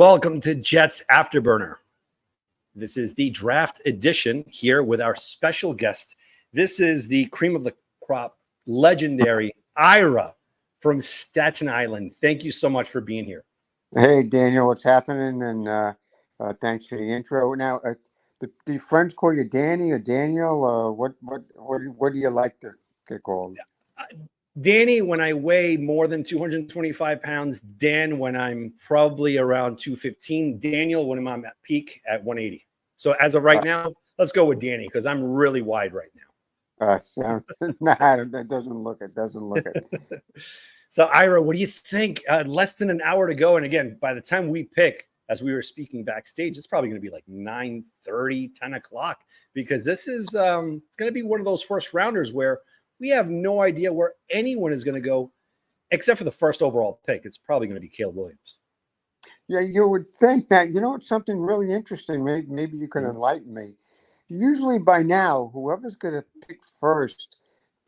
Welcome to Jets Afterburner. This is the draft edition here with our special guest. This is the cream of the crop, legendary Ira from Staten Island. Thank you so much for being here. Hey, Daniel, what's happening? And thanks for the intro. Now, do friends call you Danny or Daniel? What do you like to get called? Danny, when I weigh more than 225 pounds. Dan, when I'm probably around 215. Daniel, when I'm at peak at 180. So as of right now, let's go with Danny because I'm really wide right now. It doesn't look it. So, Ira, what do you think? Less than an hour to go. And again, by the time we pick, as we were speaking backstage, it's probably going to be like 9:30, 10 o'clock, because this is it's going to be one of those first rounders where we have no idea where anyone is going to go, except for the first overall pick. It's probably going to be Caleb Williams. Yeah, you would think that. You know, it's something really interesting. Maybe you can enlighten me. Usually by now, whoever's going to pick first,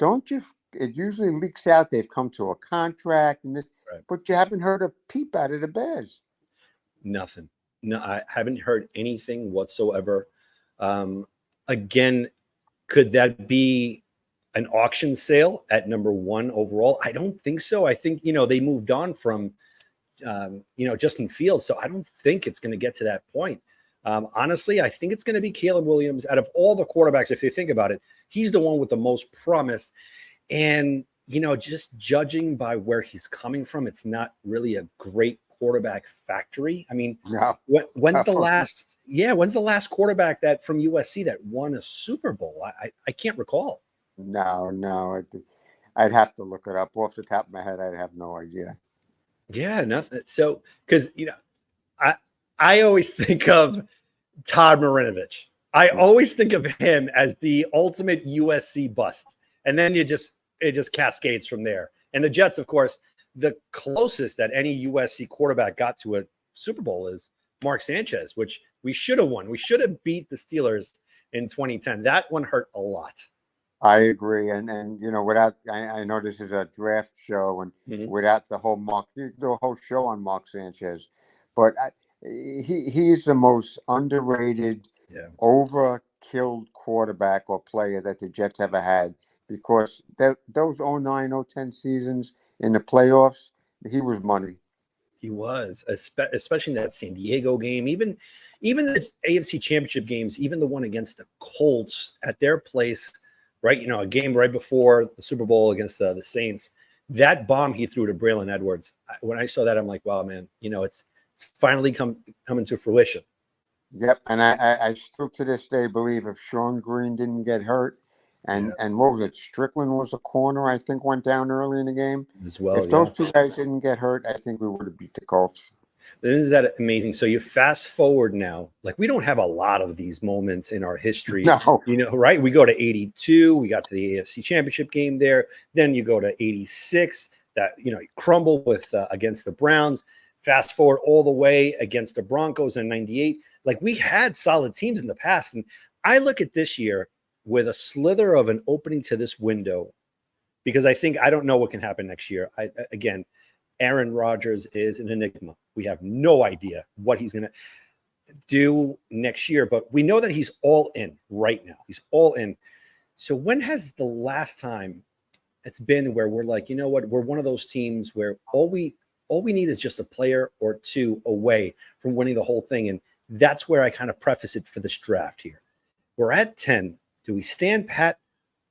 it usually leaks out they've come to a contract and this, right. But you haven't heard a peep out of the Bears. Nothing. No, I haven't heard anything whatsoever. Again, could that be an auction sale at number one overall? I don't think so. I think, they moved on from, Justin Fields. So I don't think it's going to get to that point. Honestly, I think it's going to be Caleb Williams. Out of all the quarterbacks, if you think about it, he's the one with the most promise. And, just judging by where he's coming from, it's not really a great quarterback factory. I mean, no. When's the last quarterback that from USC that won a Super Bowl? I can't recall. No. I'd have to look it up. Off the top of my head, I'd have no idea. Yeah, nothing. So, because, I always think of Todd Marinovich. I always think of him as the ultimate USC bust. And then it just cascades from there. And the Jets, of course, the closest that any USC quarterback got to a Super Bowl is Mark Sanchez, which we should have won. We should have beat the Steelers in 2010. That one hurt a lot. I agree. And without, I know this is a draft show, and without the whole you do a whole show on Mark Sanchez, but he's the most underrated, overkilled quarterback or player that the Jets ever had, because those 09-010 seasons in the playoffs, he was money. He was, especially in that San Diego game, even the AFC Championship games, even the one against the Colts at their place, right? A game right before the Super Bowl against the Saints. That bomb he threw to Braylon Edwards. When I saw that, I'm like, wow, man, it's finally coming to fruition. Yep, and I still to this day believe if Sean Green didn't get hurt, and what was it? Strickland was a corner, I think, went down early in the game as well. If those two guys didn't get hurt, I think we would have beat the Colts. Isn't that amazing? So you fast forward now, like we don't have a lot of these moments in our history. No. Right? We go to 82, we got to the AFC Championship game there. Then you go to 86, that you crumble with against the Browns. Fast forward all the way against the Broncos in 98. Like we had solid teams in the past, and I look at this year with a slither of an opening to this window, because I don't know what can happen next year. Again, Aaron Rodgers is an enigma. We have no idea what he's going to do next year, but we know that he's all in right now. He's all in. So when has the last time it's been where we're like, what, we're one of those teams where all we need is just a player or two away from winning the whole thing? And that's where I kind of preface it for this draft here. We're at 10. Do we stand pat,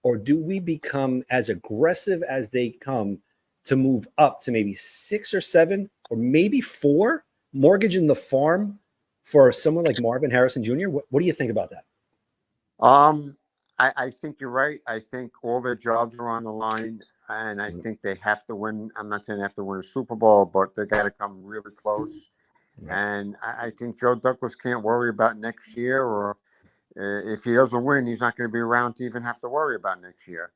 or do we become as aggressive as they come to move up to maybe 6 or 7 or maybe 4, mortgaging the farm for someone like Marvin Harrison Jr.? What do you think about that? I think you're right. I think all their jobs are on the line, and I think they have to win. I'm not saying they have to win a Super Bowl, but they got to come really close. And I think Joe Douglas can't worry about next year, or if he doesn't win, he's not going to be around to even have to worry about next year.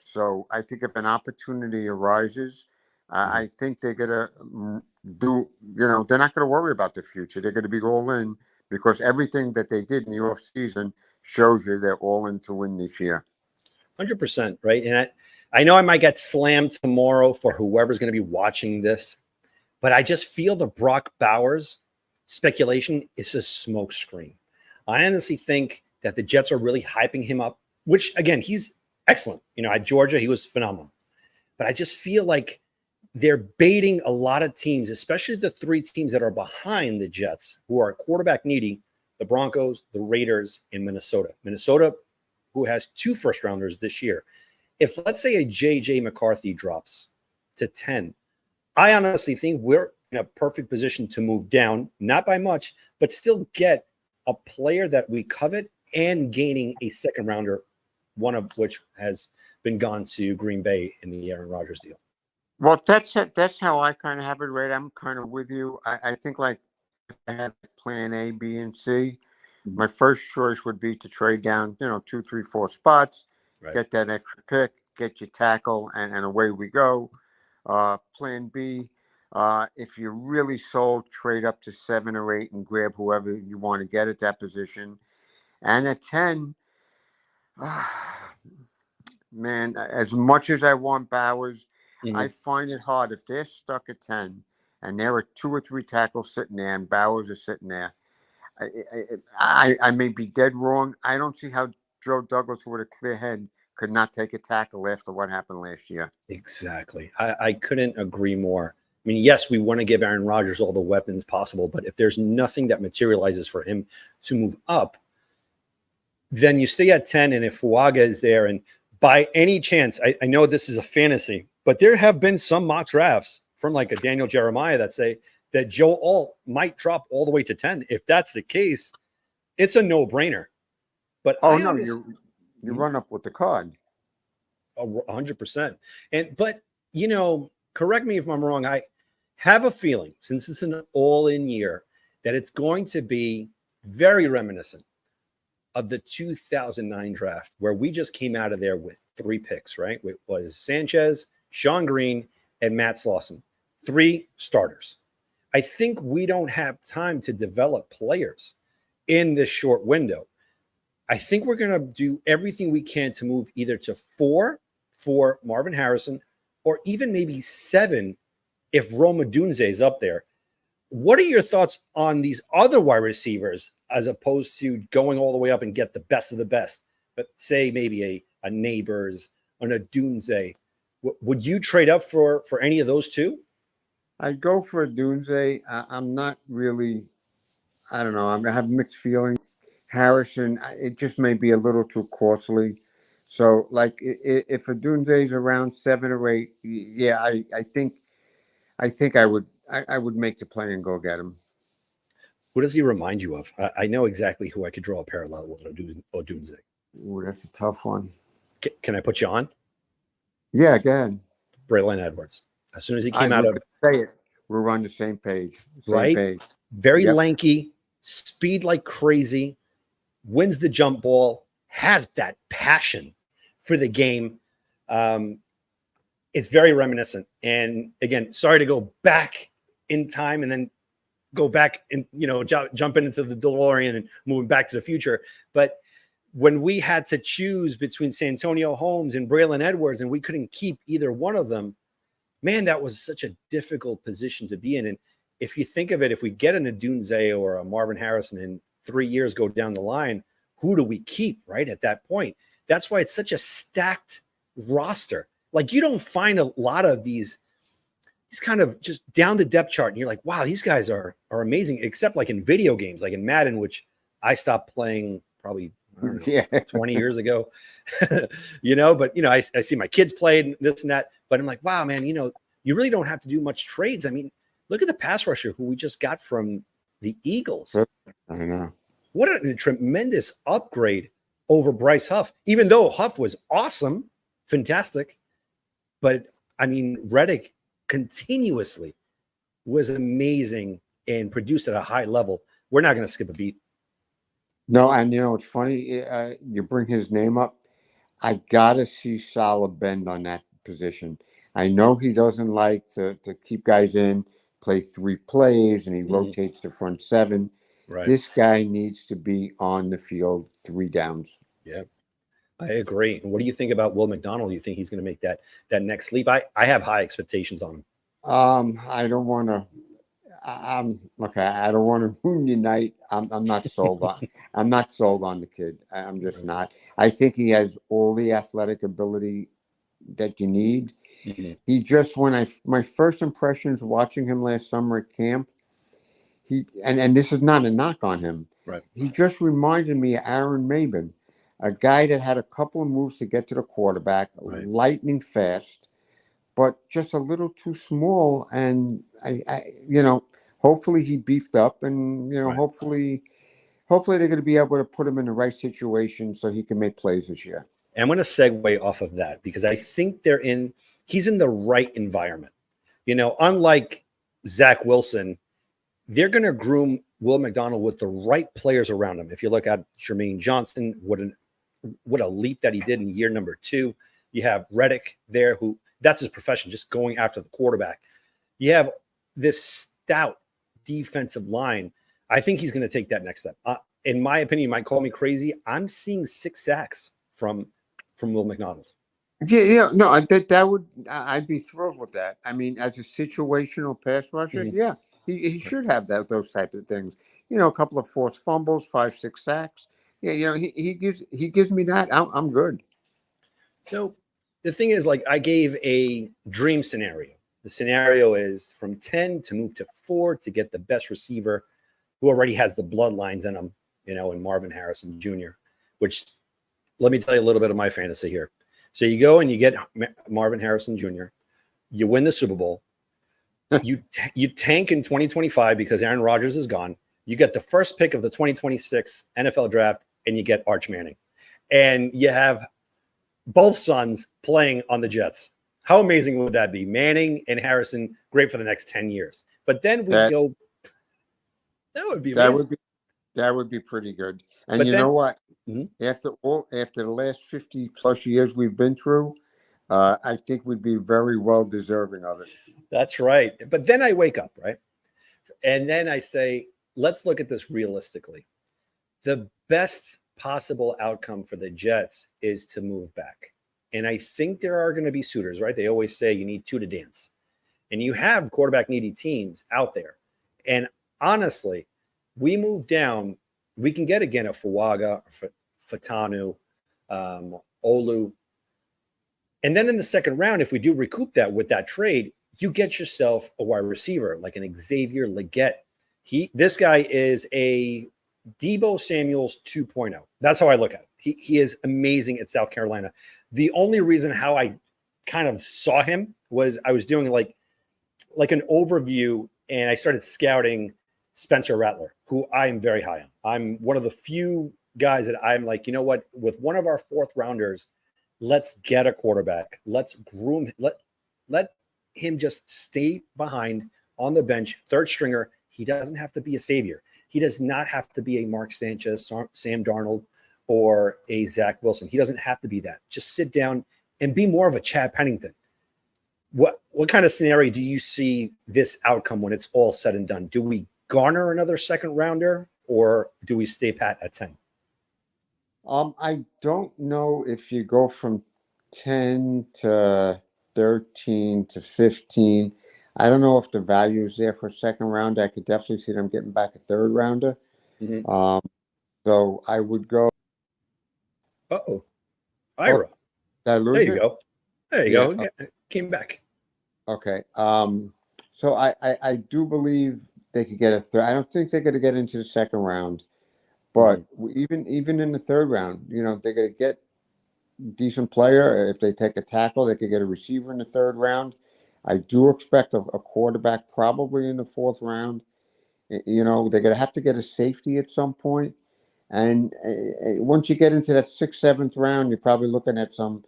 So I think if an opportunity arises, I think they're going to do, they're not going to worry about the future. They're going to be all in, because everything that they did in the offseason shows you they're all in to win this year. 100%, right? And I know I might get slammed tomorrow for whoever's going to be watching this, but I just feel the Brock Bowers speculation, is a smokescreen. I honestly think that the Jets are really hyping him up, which again, he's excellent. At Georgia, he was phenomenal. But I just feel like they're baiting a lot of teams, especially the three teams that are behind the Jets, who are quarterback needy: the Broncos, the Raiders, and Minnesota. Minnesota, who has 2 first-rounders this year. If, let's say, a J.J. McCarthy drops to 10, I honestly think we're in a perfect position to move down, not by much, but still get a player that we covet and gaining a second-rounder, one of which has been gone to Green Bay in the Aaron Rodgers deal. Well, that's how I kind of have it, right? I'm kind of with you. I think like if I had plan A, B, and C, my first choice would be to trade down, 2, 3, 4 spots, Right. get that extra pick, get your tackle, and away we go. Plan B, if you're really sold, trade up to 7 or 8 and grab whoever you want to get at that position. And at 10, man, as much as I want Bowers, I find it hard if they're stuck at 10 and there are 2 or 3 tackles sitting there and Bowers is sitting there. I may be dead wrong. I don't see how Joe Douglas, with a clear head, could not take a tackle after what happened last year. Exactly. I couldn't agree more. I mean, yes, we want to give Aaron Rodgers all the weapons possible, but if there's nothing that materializes for him to move up, then you stay at 10. And if Fuaga is there, and by any chance, I know this is a fantasy, but there have been some mock drafts from like a Daniel Jeremiah that say that Joe Alt might drop all the way to 10. If that's the case, it's a no-brainer. But you run up with the card. 100%. But correct me if I'm wrong. I have a feeling, since it's an all-in year, that it's going to be very reminiscent of the 2009 draft, where we just came out of there with 3 picks, right? It was Sanchez, Sean Green, and Matt Slauson. 3 starters. I think we don't have time to develop players in this short window. I think we're going to do everything we can to move either to 4 for Marvin Harrison, or even maybe 7 if Rome Odunze is up there. What are your thoughts on these other wide receivers as opposed to going all the way up and get the best of the best? But say maybe a Neighbors, an Odunze. Would you trade up for any of those 2? I'd go for Odunze. I'm not really, I don't know. I have mixed feelings. Harrison, it just may be a little too costly. So, like, if Odunze's around 7 or 8, yeah, I think I would make the play and go get him. Who does he remind you of? I know exactly who I could draw a parallel with Odunze. Ooh, that's a tough one. Can I put you on? Yeah, go ahead. Braylon Edwards. As soon as he came out of say it, we're on the same page. Right? Very lanky, speed like crazy, wins the jump ball, has that passion for the game. It's very reminiscent. And again, sorry to go back in time and then go back and jump into the DeLorean and moving back to the future. But when we had to choose between Santonio Holmes and Braylon Edwards, and we couldn't keep either one of them, man, that was such a difficult position to be in. And if you think of it, if we get an Odunze or a Marvin Harrison in 3 years go down the line, who do we keep right at that point? That's why it's such a stacked roster. Like, you don't find a lot of these kind of just down the depth chart, and you're like, wow, these guys are amazing, except like in video games, like in Madden, which I stopped playing probably 20 years ago. But I see my kids play and this and that, but I'm like, wow, man, you really don't have to do much trades. I mean, look at the pass rusher who we just got from the Eagles. I know. What a tremendous upgrade over Bryce Huff, even though Huff was awesome, fantastic. But I mean, Reddick continuously was amazing and produced at a high level. We're not going to skip a beat. No, and it's funny. You bring his name up. I gotta see Salah bend on that position. I know he doesn't like to keep guys in, play 3 plays, and he rotates the front 7. Right. This guy needs to be on the field 3 downs. Yeah, I agree. And what do you think about Will McDonald? Do you think he's going to make that next leap? I have high expectations on him. I don't want to. I'm okay. I don't want to ruin your night. I'm not sold on. I'm not sold on the kid. I'm just not. I think he has all the athletic ability that you need. Mhm. He just my first impressions watching him last summer at camp. And this is not a knock on him. Right. He just reminded me of Aaron Maben, a guy that had a couple of moves to get to the quarterback, Right. lightning fast, but just a little too small. And I hopefully he beefed up, and Right. hopefully they're going to be able to put him in the right situation so he can make plays this year. And I'm going to segue off of that because I think he's in the right environment. Unlike Zach Wilson, they're going to groom Will McDonald with the right players around him. If you look at Jermaine Johnson, what a leap that he did in year number 2. You have Reddick there, who that's his profession, just going after the quarterback. You have this stout defensive line. I think he's going to take that next step. In my opinion, you might call me crazy. I'm seeing 6 sacks from Will McDonald. Yeah, no, that would I'd be thrilled with that. I mean, as a situational pass rusher, Mhm. yeah, he should have those type of things. A couple of forced fumbles, 5, 6 sacks. Yeah, he gives me that. I'm good. So the thing is, like, I gave a dream scenario. The scenario is from 10 to move to 4 to get the best receiver who already has the bloodlines in him, in Marvin Harrison Jr., which, let me tell you a little bit of my fantasy here. So you go and you get Marvin Harrison Jr., you win the Super Bowl, you tank in 2025 because Aaron Rodgers is gone. You get the first pick of the 2026 NFL draft, and you get Arch Manning. And you have both sons playing on the Jets. How amazing would that be? Manning and Harrison, great for the next 10 years. But then we That go, that would be that amazing. would be that would be pretty good. And But you then, know what? Mhm. After the last 50 plus years we've been through, I think we'd be very well deserving of it. That's right. But then I wake up, right? And then I say, let's look at this realistically. The best possible outcome for the Jets is to move back. And I think there are going to be suitors, right? They always say you need 2 to dance. And you have quarterback needy teams out there. And honestly, we move down, we can get again a Fuaga, Fatanu, Olu. And then in the second round, if we do recoup that with that trade, you get yourself a wide receiver like an Xavier Leggett. This guy is a Debo Samuels 2.0. That's how I look at it. He is amazing at South Carolina. The only reason how I kind of saw him was I was doing like an overview, and I started scouting Spencer Rattler, who I am very high on. I'm one of the few guys that I'm like, you know what, with one of our 4th rounders, let's get a quarterback. Let's groom. Let him just stay behind on the bench, 3rd stringer. He doesn't have to be a savior. He does not have to be a Mark Sanchez, Sam Darnold, or a Zach Wilson. He doesn't have to be that. Just sit down and be more of a Chad Pennington. What kind of scenario do you see this outcome when it's all said and done? Do we garner another 2nd rounder, or do we stay pat at 10? I don't know if you go from 10 to 13 to 15. I don't know if the value is there for a 2nd round. I could definitely see them getting back a 3rd rounder. Mm-hmm. So I would go. Uh-oh. Oh, Ira. did I There lose you it? go. There you Yeah. go. Yeah, came back. Okay. So I do believe they could get a third. I don't think they're going to get into the 2nd round, but even in the 3rd round, they're going to get decent player. If they take a tackle, they could get a receiver in the 3rd round. I do expect a quarterback probably in the 4th round. They're going to have to get a safety at some point. And once you get into that 6th, 7th round, you're probably looking at some,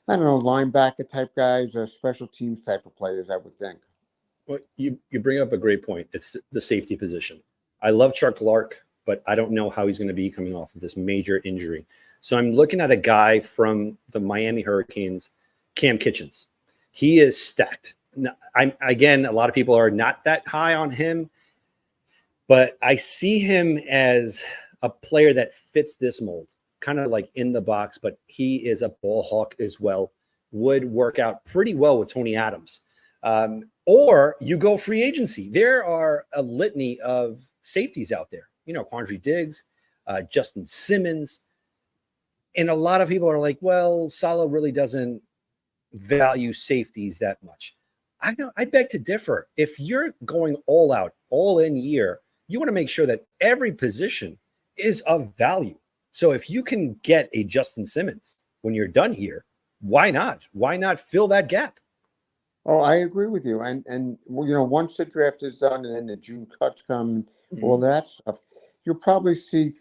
I don't know, linebacker type guys or special teams type of players, I would think. Well, you bring up a great point. It's the safety position. I love Chuck Clark, but I don't know how he's going to be coming off of this major injury. So I'm looking at a guy from the Miami Hurricanes, Cam Kitchens. He is stacked. Again, a lot of people are not that high on him, but I see him as a player that fits this mold, kind of like in the box, but he is a ball hawk as well. Would work out pretty well with Tony Adams. Or you go free agency. There are a litany of safeties out there. Quandre Diggs, Justin Simmons, and a lot of people are like, well, Saleh really doesn't value safeties that much. I beg to differ. If you're going all out, all in year, you want to make sure that every position is of value. So if you can get a Justin Simmons when you're done here, why not? Why not fill that gap? Oh, I agree with you. And once the draft is done and then the June cuts come, all that stuff, you'll probably see,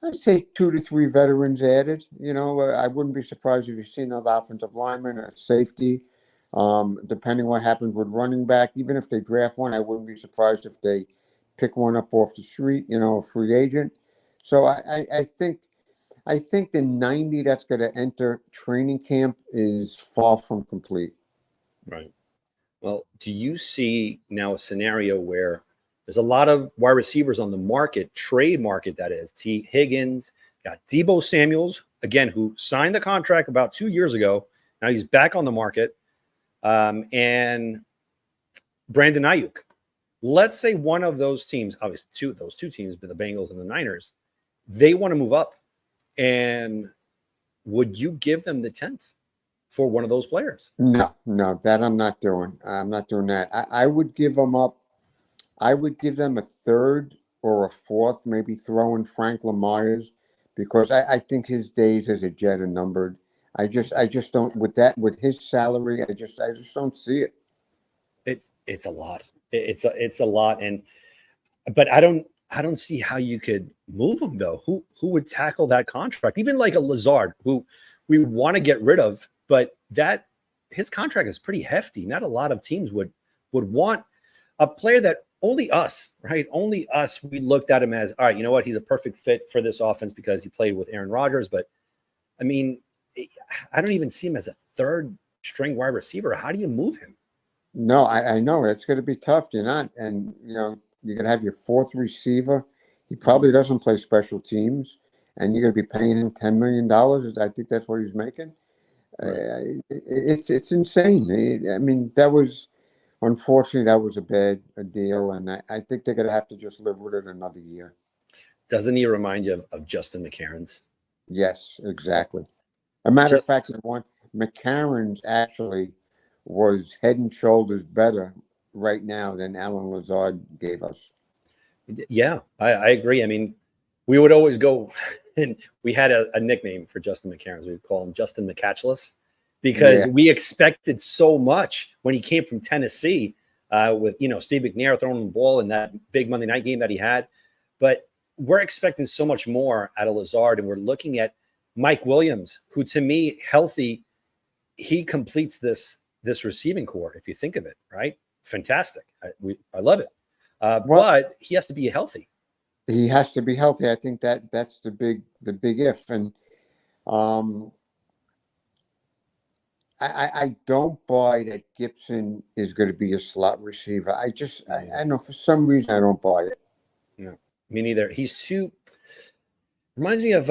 I'd say 2 to 3 veterans added. I wouldn't be surprised if you see another offensive lineman or safety. Depending what happens with running back, even if they draft one, I wouldn't be surprised if they pick one up off the street, a free agent. So I think the 90 that's going to enter training camp is far from complete. Right. Well, do you see now a scenario where there's a lot of wide receivers on the market, trade market, that is? T. Higgins, got Deebo Samuels, again, who signed the contract about 2 years ago. Now he's back on the market. And Brandon Ayuk. Let's say one of those teams, obviously those two teams, but the Bengals and the Niners, they want to move up. And would you give them the 10th for one of those players? No, that I'm not doing. I'm not doing that. I would give them up. I would give them a 3rd or a 4th, maybe throw in Franklin Myers, because I think his days as a Jet are numbered. I just don't, with his salary, I just don't see it. It's a lot. It's a lot. But I don't see how you could move him though. Who would tackle that contract? Even like a Lazard, who we want to get rid of, but his contract is pretty hefty. Not a lot of teams would want a player that only us, right? Only us. We looked at him as, all right, you know what? He's a perfect fit for this offense because he played with Aaron Rodgers. But I mean, I don't even see him as a 3rd string wide receiver. How do you move him? No, I know it's going to be tough. You're not, and you're going to have your 4th receiver. He probably doesn't play special teams, and you're going to be paying him $10 million. I think that's what he's making. Right. It's insane. I mean, unfortunately, that was a bad deal, and I think they're going to have to just live with it another year. Doesn't he remind you of Justin McCarron's? Yes, exactly. A matter of fact, McCarron's actually was head and shoulders better right now than Alan Lazard gave us. Yeah, I agree. I mean, we would always go, and we had a nickname for Justin McCarron. We would call him Justin McCatchless, because we expected so much when he came from Tennessee with, Steve McNair throwing the ball in that big Monday night game that he had. But we're expecting so much more out of Lazard, and we're looking at Mike Williams, who, to me, healthy, he completes this receiving core, if you think of it, right? Fantastic. I love it. But he has to be healthy. He has to be healthy. I think that's the big if. And I don't buy that Gibson is going to be a slot receiver. I know, for some reason I don't buy it. No, me neither. He's too, reminds me of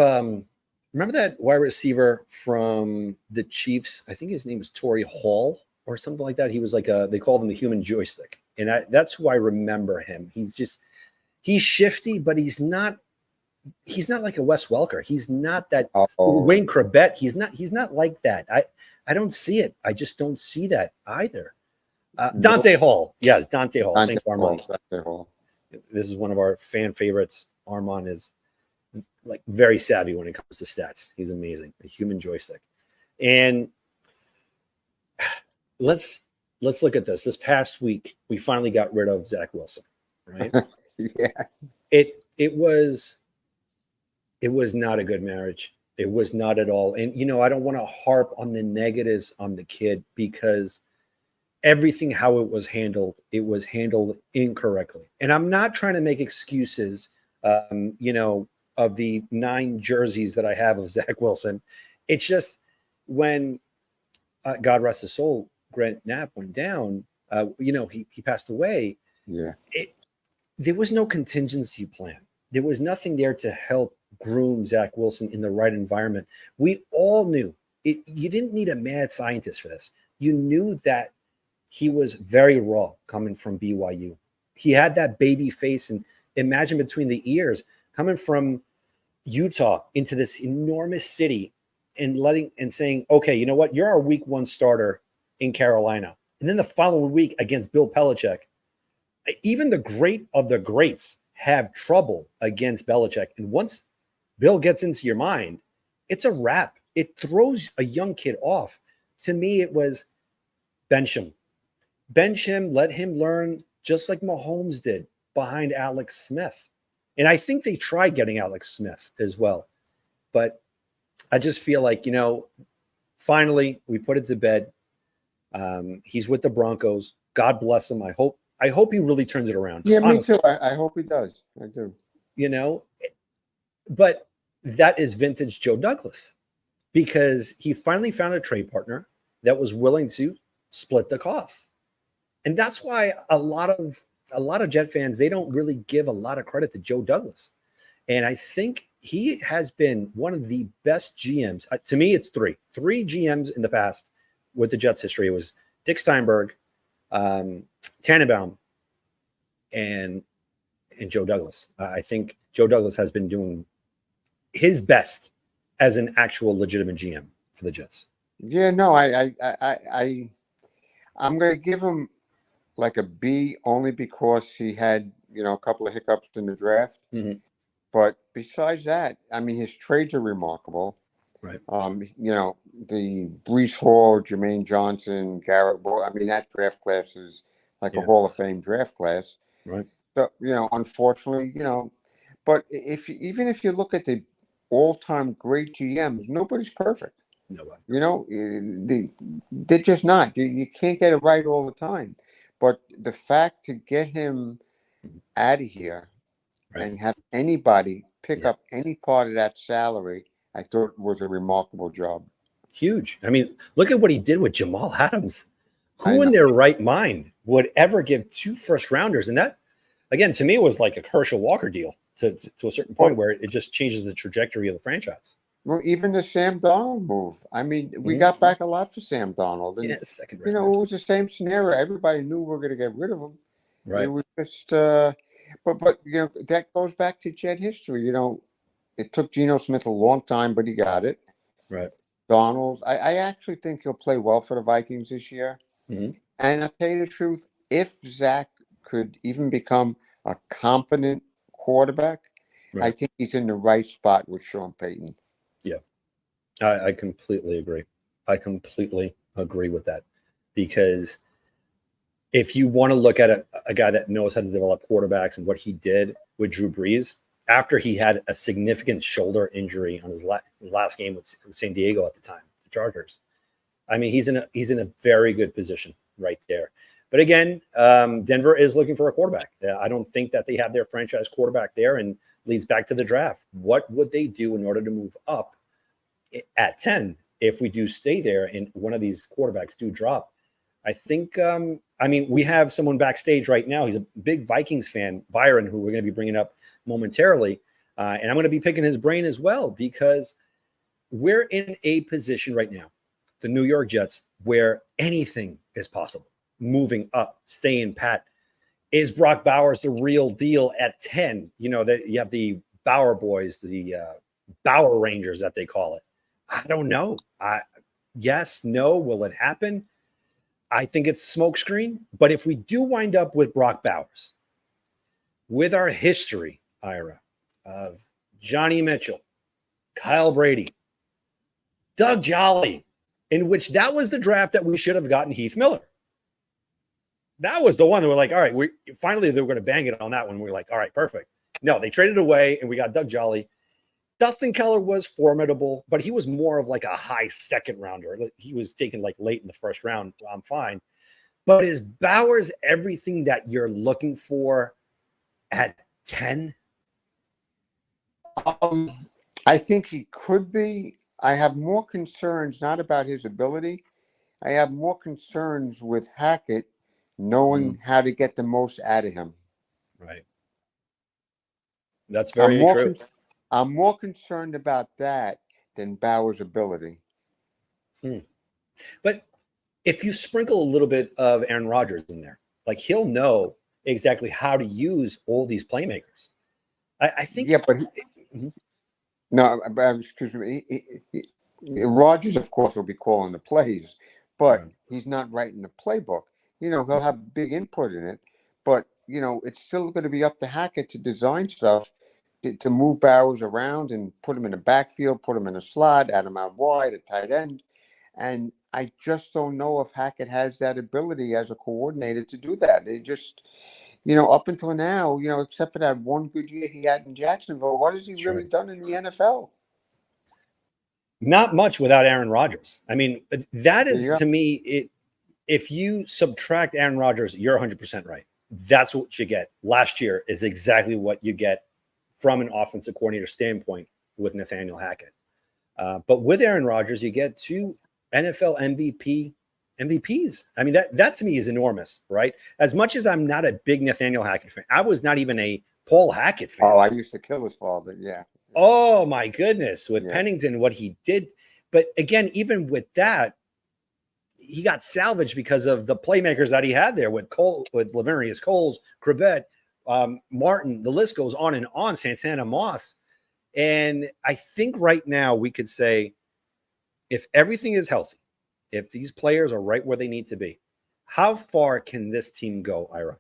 remember that wide receiver from the Chiefs? I think his name was Torrey Hall or something like that. He was like they called him the human joystick. And that's who I remember him. He's shifty, but he's not like a Wes Welker. He's not that Wayne Corbett. He's not like that. I don't see it. I just don't see that either. Dante Hall. Yeah, Dante Hall. Thanks, Armand. Dante Hall. This is one of our fan favorites. Armand is like very savvy when it comes to stats. He's amazing. A human joystick. And let's look at this. This past week, we finally got rid of Zach Wilson, right? Yeah. It was not a good marriage. It was not at all. And, I don't want to harp on the negatives on the kid, because everything how it was handled incorrectly. And I'm not trying to make excuses, of the 9 jerseys that I have of Zach Wilson. It's just when, God rest his soul, Grant Knapp went down, he passed away. Yeah. There was no contingency plan. There was nothing there to help groom Zach Wilson in the right environment. We all knew it. You didn't need a mad scientist for this. You knew that he was very raw coming from BYU. He had that baby face, and imagine between the ears coming from Utah into this enormous city and saying, okay, you know what? You're our week 1 starter in Carolina. And then the following week against Bill Belichick, even the great of the greats have trouble against Belichick. And once Bill gets into your mind, it's a wrap. It throws a young kid off. To me, it was bench him. Bench him, let him learn just like Mahomes did behind Alex Smith. And I think they tried getting Alex Smith as well. But I just feel like, finally we put it to bed. He's with the Broncos. God bless him. I hope he really turns it around. Yeah, honestly. Me too. I hope he does. I do. But that is vintage Joe Douglas, because he finally found a trade partner that was willing to split the costs. And that's why a lot of Jet fans, they don't really give a lot of credit to Joe Douglas. And I think he has been one of the best GMs. To me, it's three GMs in the past with the Jets history. It was Dick Steinberg, Tannenbaum, and Joe Douglas. I think Joe Douglas has been doing his best as an actual legitimate GM for the Jets. Yeah, no, I'm going to give him like a B only because he had, a couple of hiccups in the draft. Mm-hmm. But besides that, I mean, his trades are remarkable. Right. The Brees Hall, Jermaine Johnson, Garrett. Well, I mean, that draft class is like a Hall of Fame draft class. Right. So, unfortunately, but even if you look at the all-time great GMs, nobody's perfect. Nobody. They're just not. You can't get it right all the time. But the fact to get him out of here and have anybody pick up any part of that salary, I thought was a remarkable job. Huge. I mean, look at what he did with Jamal Adams. Who in their right mind would ever give 2 first-rounders? And that, again, to me, was like a Herschel Walker deal to a certain point where it just changes the trajectory of the franchise. Well, even the Sam Darnold move. I mean, we got back a lot for Sam Darnold. And, second round. It was the same scenario. Everybody knew we were going to get rid of him. Right. It was just, but that goes back to Jet history. It took Geno Smith a long time, but he got it. Right. Darnold, I actually think he'll play well for the Vikings this year. Mm-hmm. And I'll tell you the truth, if Zach could even become a competent quarterback, I think he's in the right spot with Sean Payton. Yeah, I completely agree. I completely agree with that, because if you want to look at a guy that knows how to develop quarterbacks and what he did with Drew Brees after he had a significant shoulder injury on his last game with San Diego at the time, the Chargers. I mean, he's in a very good position right there. But again, Denver is looking for a quarterback. I don't think that they have their franchise quarterback there, and leads back to the draft. What would they do in order to move up at 10 if we do stay there and one of these quarterbacks do drop? I think, we have someone backstage right now. He's a big Vikings fan, Byron, who we're going to be bringing up momentarily. And I'm going to be picking his brain as well, because we're in a position right now, the New York Jets, where anything is possible. Moving up, staying pat. Is Brock Bowers the real deal at 10? That you have the Bauer boys, the Bauer Rangers that they call it. I don't know. Yes, no. Will it happen? I think it's smokescreen. But if we do wind up with Brock Bowers, with our history, Ira, of Johnny Mitchell, Kyle Brady, Doug Jolly, in which that was the draft that we should have gotten Heath Miller. That was the one that we're like, all right, finally they were going to bang it on that one. We're like, all right, perfect. No, they traded away and we got Doug Jolly. Dustin Keller was formidable, but he was more of like a high second rounder. He was taken like late in the first round. I'm fine. But is Bowers everything that you're looking for at 10? I think he could be. I have more concerns, not about his ability. I have more concerns with Hackett knowing how to get the most out of him. Right. That's very true. I'm more concerned about that than Bauer's ability. But if you sprinkle a little bit of Aaron Rodgers in there, like he'll know exactly how to use all these playmakers. I think. Yeah, but Mhm. no, excuse me. Rogers, of course, will be calling the plays, but Right. he's not writing the playbook. He'll have big input in it, but it's still going to be up to Hackett to design stuff to move Bowers around and put him in the backfield, put him in a slot, add him out wide, a tight end, and I just don't know if Hackett has that ability as a coordinator to do that. It just, up until now, except for that one good year he had in Jacksonville, what has he really Sure. done in the NFL? Not much without Aaron Rodgers. I mean, that is Yeah. to me it. If you subtract Aaron Rodgers, you're 100% right. That's what you get. Last year is exactly what you get from an offensive coordinator standpoint with Nathaniel Hackett. But with Aaron Rodgers, you get two NFL MVPs. I mean, that to me is enormous, right? As much as I'm not a big Nathaniel Hackett fan, I was not even a Paul Hackett fan. Oh, I used to kill his father. Yeah. Oh my goodness, with Yeah. Pennington, what he did. But again, even with that, he got salvaged because of the playmakers that he had there with Laverius Coles, Crabette, Martin. The list goes on and on. Santana Moss, and I think right now we could say, if everything is healthy, if these players are right where they need to be, how far can this team go, Ira?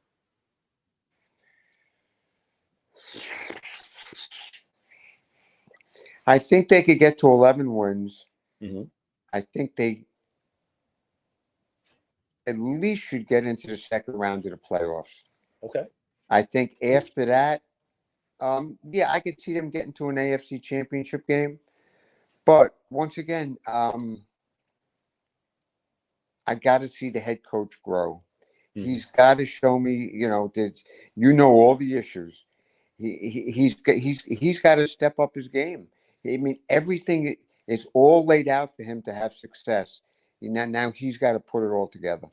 I think they could get to 11 wins. Mm-hmm. I think they at least should get into the second round of the playoffs. Okay. I think after that, yeah, I could see them getting to an AFC championship game. But once again, I got to see the head coach grow. Mm-hmm. He's got to show me, that all the issues. He's got to step up his game. I mean, everything is all laid out for him to have success. Now he's got to put it all together.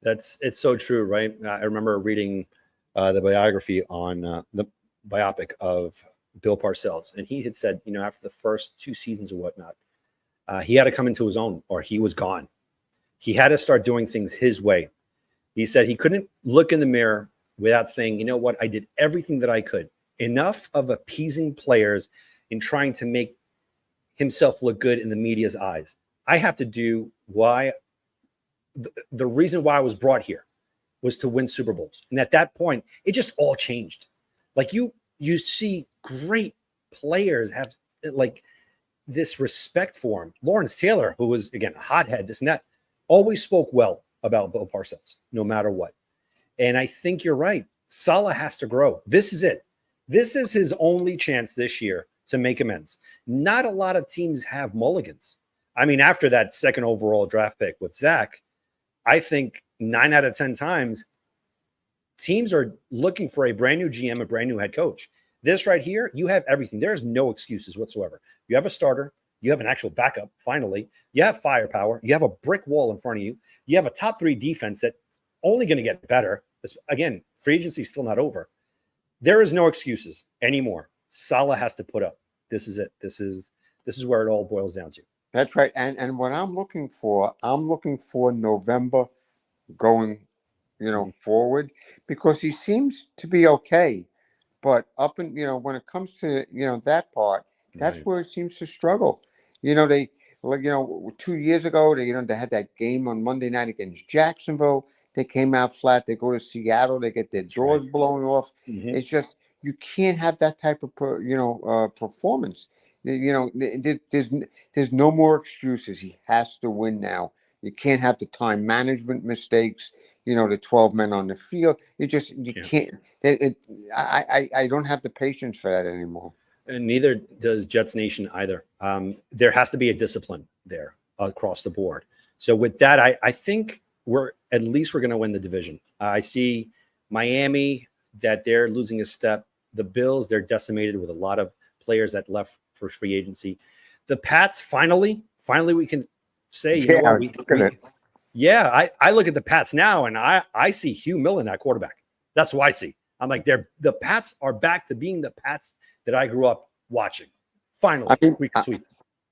It's so true, right? I remember reading the biography on the biopic of Bill Parcells, and he had said, after the first 2 seasons and whatnot, he had to come into his own, or he was gone. He had to start doing things his way. He said he couldn't look in the mirror without saying, you know what, I did everything that I could. Enough of appeasing players and trying to make himself look good in the media's eyes. I have to do the reason why I was brought here was to win Super Bowls. And at that point, it just all changed. Like you see great players have like this respect for him. Lawrence Taylor, who was, again, a hothead, this and that, always spoke well about Bill Parcells, no matter what. And I think you're right. Saleh has to grow. This is it. This is his only chance this year to make amends. Not a lot of teams have mulligans. I mean, after that second overall draft pick with Zach, I think 9 out of 10 times teams are looking for a brand new GM, a brand new head coach. This right here, you have everything. There's no excuses whatsoever. You have a starter. You have an actual backup, finally. You have firepower. You have a brick wall in front of you. You have a top 3 defense that's only going to get better. Again, free agency is still not over. There is no excuses anymore. Saleh has to put up. This is it. This is where it all boils down to. That's right. And what I'm looking for November going, forward, because he seems to be okay. But when it comes to, that part, that's Right. where it seems to struggle. They, 2 years ago, they had that game on Monday night against Jacksonville. They came out flat. They go to Seattle. They get their doors blown off. Mm-hmm. It's just, you can't have that type of, performance. There's no more excuses. He has to win now. You can't have the time management mistakes. The 12 men on the field. You can't. I don't have the patience for that anymore. And neither does Jets Nation either. There has to be a discipline there across the board. So with that, I think we're going to win the division. I see Miami, that they're losing a step. The Bills, they're decimated with a lot of players that left for free agency. The Pats, finally we can say, you know what, I look at the Pats now and I see Hugh Millen at quarterback. That's what I see. I'm like, the Pats are back to being the Pats that I grew up watching. Finally, we can sweep.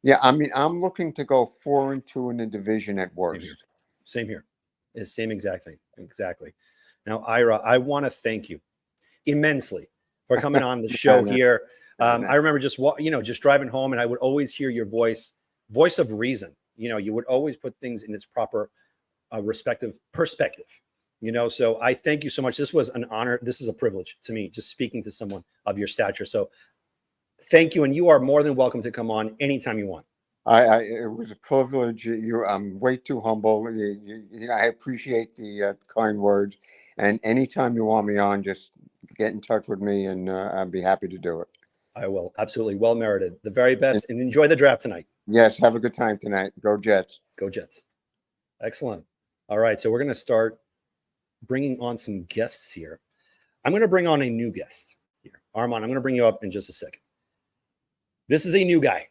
Yeah, I mean, I'm looking to go 4-2 in the division at worst. Same here. It's the same exact thing. Exactly. Now, Ira, I want to thank you immensely for coming on the show here. I remember just driving home, and I would always hear your voice of reason. You would always put things in its proper respective perspective. So I thank you so much. This was an honor. This is a privilege to me, just speaking to someone of your stature. So thank you, and you are more than welcome to come on anytime you want. It was a privilege. I'm way too humble. I appreciate the kind words, and anytime you want me on, just get in touch with me, and I'd be happy to do it. I will. Absolutely. Well merited. The very best, and enjoy the draft tonight. Yes. Have a good time tonight. Go Jets. Go Jets. Excellent. All right. So we're going to start bringing on some guests here. I'm going to bring on a new guest here. Armand, I'm going to bring you up in just a second. This is a new guy,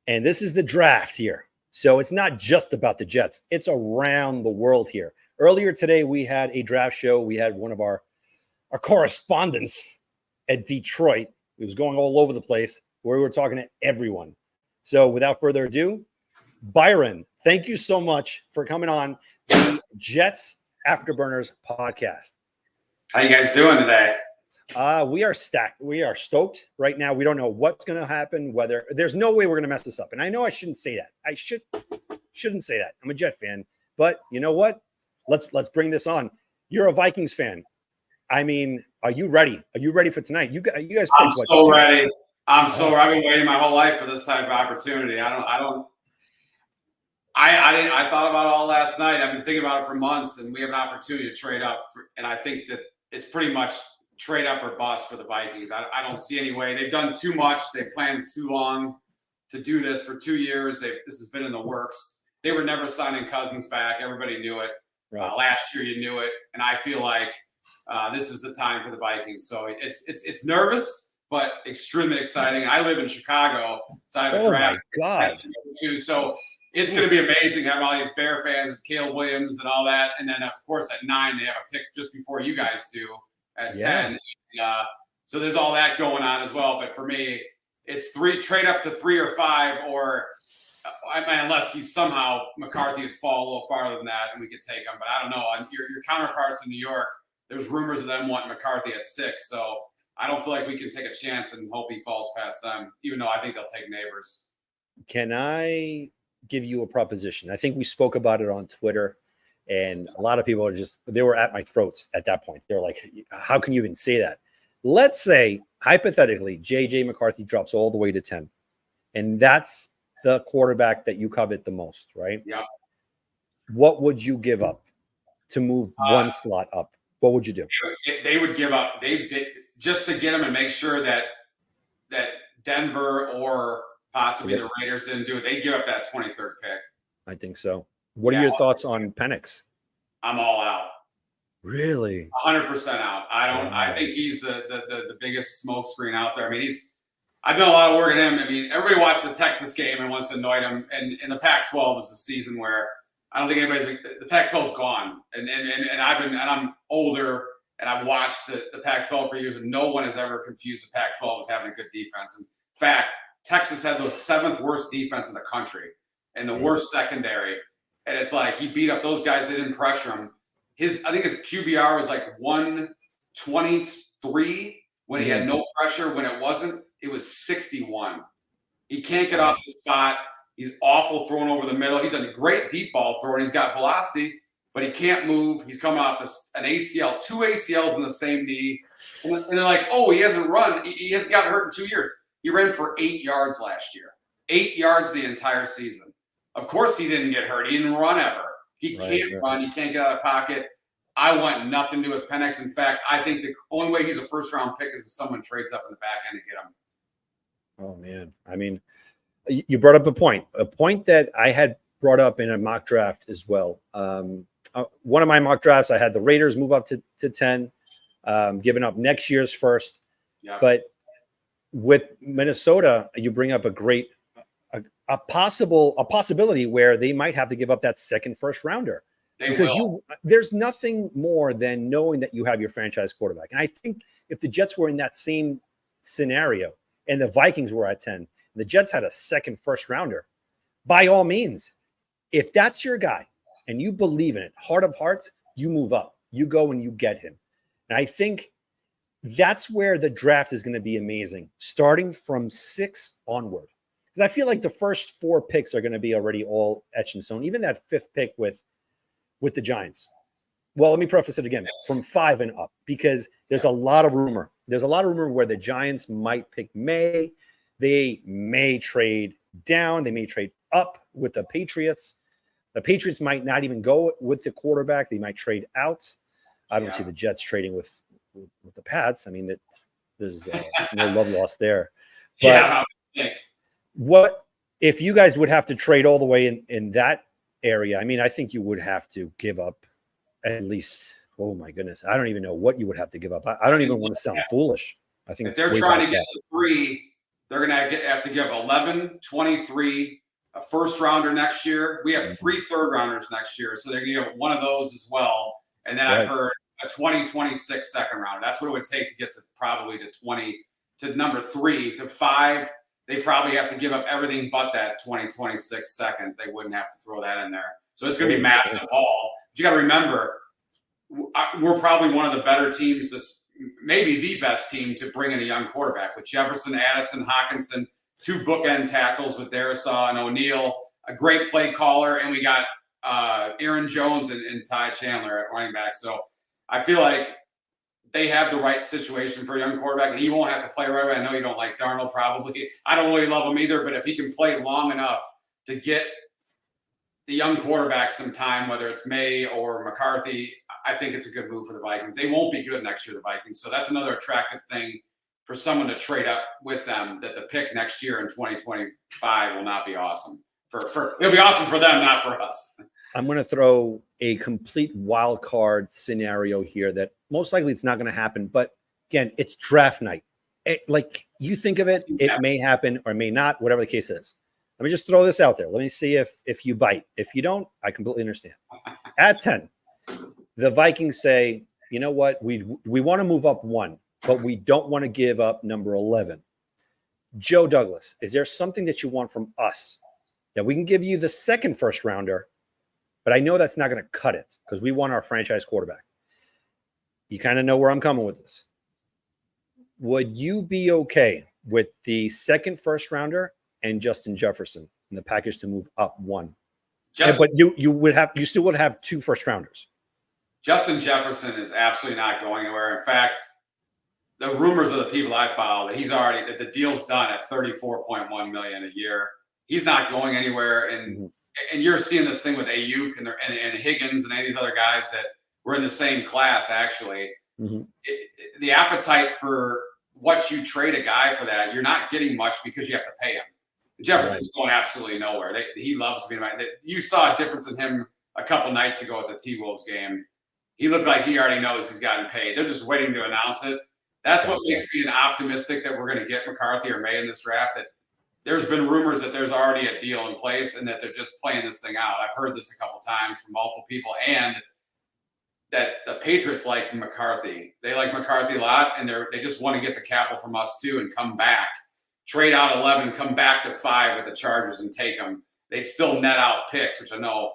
and this is the draft here. So it's not just about the Jets. It's around the world here. Earlier today, we had a draft show. We had one of our correspondents at Detroit. It was going all over the place where we were talking to everyone. So without further ado, Byron, thank you so much for coming on the Jets Afterburners podcast. How you guys doing today? We are stacked. We are stoked right now. We don't know what's going to happen, whether there's no way we're going to mess this up. And I know I shouldn't say that. I shouldn't say that. I'm a Jet fan, but you know what? Let's bring this on. You're a Vikings fan. I mean, are you ready? Are you ready for tonight? You guys. I'm so ready. I've been waiting my whole life for this type of opportunity. I thought about it all last night. I've been thinking about it for months, and we have an opportunity to trade up. And I think that it's pretty much trade up or bust for the Vikings. I don't see any way. They've done too much. They've planned too long to do this for 2 years. This has been in the works. They were never signing Cousins back. Everybody knew it. Right. Last year, you knew it. And I feel like this is the time for the Vikings. So it's nervous, but extremely exciting. I live in Chicago, so I have a draft. Oh, my God. Too. So it's going to be amazing having all these Bear fans with Caleb Williams and all that. And then, of course, at 9, they have a pick just before you guys do at 10. So there's all that going on as well. But for me, it's trade up to 3 or 5, or unless he's somehow McCarthy would fall a little farther than that and we could take him. But I don't know. Your counterparts in New York, there's rumors of them wanting McCarthy at 6. So I don't feel like we can take a chance and hope he falls past them, even though I think they'll take Neighbors. Can I give you a proposition? I think we spoke about it on Twitter, and a lot of people they were at my throats at that point. They're like, how can you even say that? Let's say, hypothetically, JJ McCarthy drops all the way to 10, and that's the quarterback that you covet the most, right? Yeah. What would you give up to move one slot up? What would you do? They would give up. They just to get him and make sure that Denver or possibly the Raiders didn't do it. They give up that 23rd pick. I think so. What are your thoughts on Penix? I'm all out. Really? 100% out. I think he's the biggest smokescreen out there. I mean, I've done a lot of work at him. I mean, everybody watched the Texas game and wants to annoy him. And in the Pac-12 is a season where I don't think the Pac-12's gone. And I'm older and I've watched the Pac-12 for years, and no one has ever confused the Pac-12 as having a good defense. In fact, Texas had the 7th worst defense in the country and the worst secondary. And it's like he beat up those guys. They didn't pressure him. I think his QBR was like 123 when he had no pressure. When it wasn't, it was 61. He can't get off the spot. He's awful throwing over the middle. He's a great deep ball thrower, and he's got velocity, but he can't move. He's coming off an ACL, 2 ACLs in the same knee. And they're like, oh, he hasn't run. He hasn't gotten hurt in 2 years. He ran for 8 yards last year. 8 yards the entire season. Of course he didn't get hurt. He didn't run ever. He can't run. He can't get out of the pocket. I want nothing to do with Penix. In fact, I think the only way he's a first-round pick is if someone trades up in the back end to get him. Oh, man. I mean, you brought up a point that I had brought up in a mock draft as well. One of my mock drafts, I had the Raiders move up to 10, giving up next year's first. Yeah. But with Minnesota, you bring up a possibility where they might have to give up that second first rounder. There's nothing more than knowing that you have your franchise quarterback. And I think if the Jets were in that same scenario and the Vikings were at 10, and the Jets had a second first rounder, by all means, if that's your guy, and you believe in it, heart of hearts, you move up. You go and you get him. And I think that's where the draft is going to be amazing, starting from 6 onward. Because I feel like the first 4 picks are going to be already all etched in stone. Even that 5th pick with the Giants. Well, let me preface it again, from 5 and up, because there's a lot of rumor. There's a lot of rumor where the Giants might pick May. They may trade down. They may trade up with the Patriots. The Patriots might not even go with the quarterback. They might trade out. I don't see the Jets trading with the Pats. I mean, there's no love lost there. But what if you guys would have to trade all the way in that area? I mean, I think you would have to give up at least, oh my goodness, I don't even know what you would have to give up. I don't even want to sound foolish. I think if they're trying to get to 3, they're going to have to give 11, 23, a first rounder next year. We have 3 third rounders next year, so they're going to get one of those as well. And then I've heard a 2026 second rounder. That's what it would take to get to probably to 20, to number 3, to 5. They probably have to give up everything but that 2026 second. They wouldn't have to throw that in there. So it's going to be massive haul. But you got to remember, we're probably one of the better teams, maybe the best team to bring in a young quarterback with Jefferson, Addison, Hawkinson, 2 bookend tackles with Darisaw and O'Neal, a great play caller, and we got Aaron Jones and Ty Chandler at running back. So I feel like they have the right situation for a young quarterback, and he won't have to play right away. I know you don't like Darnold probably. I don't really love him either, but if he can play long enough to get the young quarterback some time, whether it's May or McCarthy, I think it's a good move for the Vikings. They won't be good next year, the Vikings. So that's another attractive thing for someone to trade up with them, that the pick next year in 2025 will not be awesome. It'll be awesome for them, not for us. I'm going to throw a complete wild card scenario here that most likely it's not going to happen. But again, it's draft night. Like you think of it, it may happen or may not, whatever the case is. Let me just throw this out there. Let me see if you bite. If you don't, I completely understand. At 10, the Vikings say, you know what? We want to move up 1, but we don't want to give up number 11. Joe Douglas, is there something that you want from us that we can give you the second first rounder? But I know that's not going to cut it because we want our franchise quarterback. You kind of know where I'm coming with this. Would you be okay with the second first rounder and Justin Jefferson in the package to move up 1? But you still would have 2 first rounders. Justin Jefferson is absolutely not going anywhere. In fact, the rumors of the people I follow that the deal's done at $34.1 million a year. He's not going anywhere, and you're seeing this thing with Ayuk and Higgins and any of these other guys that were in the same class. Actually, the appetite for what you trade a guy for that, you're not getting much because you have to pay him. Jefferson's going absolutely nowhere. He loves being right. You saw a difference in him a couple nights ago at the T-Wolves game. He looked like he already knows he's gotten paid. They're just waiting to announce it. That's what makes me optimistic that we're going to get McCarthy or May in this draft. That there's been rumors that there's already a deal in place and that they're just playing this thing out. I've heard this a couple times from multiple people, and that the Patriots like McCarthy. They like McCarthy a lot, and they just want to get the capital from us too and come back. Trade out 11, come back to 5 with the Chargers and take them. They still net out picks, which I know.